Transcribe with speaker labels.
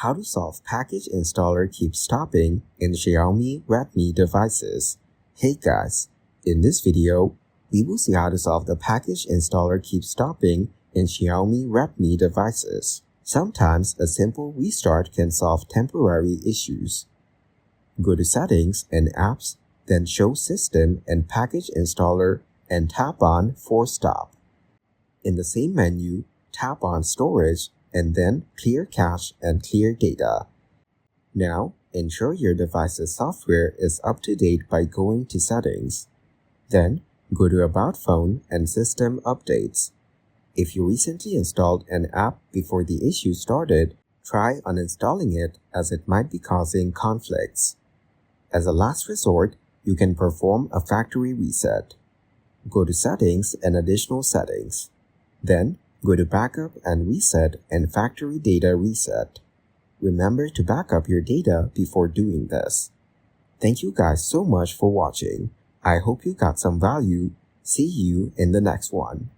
Speaker 1: How to solve package installer keeps stopping in Xiaomi Redmi devices. Hey guys, in this video, we will see how to solve the package installer keeps stopping in Xiaomi Redmi devices. Sometimes a simple restart can solve temporary issues. Go to Settings and Apps, then Show System and Package Installer and tap on Force Stop. In the same menu, tap on Storage and then Clear Cache and Clear Data. Now, ensure your device's software is up to date by going to Settings. Then, go to About Phone and System Updates. If you recently installed an app before the issue started, try uninstalling it as it might be causing conflicts. As a last resort, you can perform a factory reset. Go to Settings and Additional Settings. Then, go to Backup and Reset and Factory Data Reset. Remember to back up your data before doing this. Thank you guys so much for watching. I hope you got some value. See you in the next one.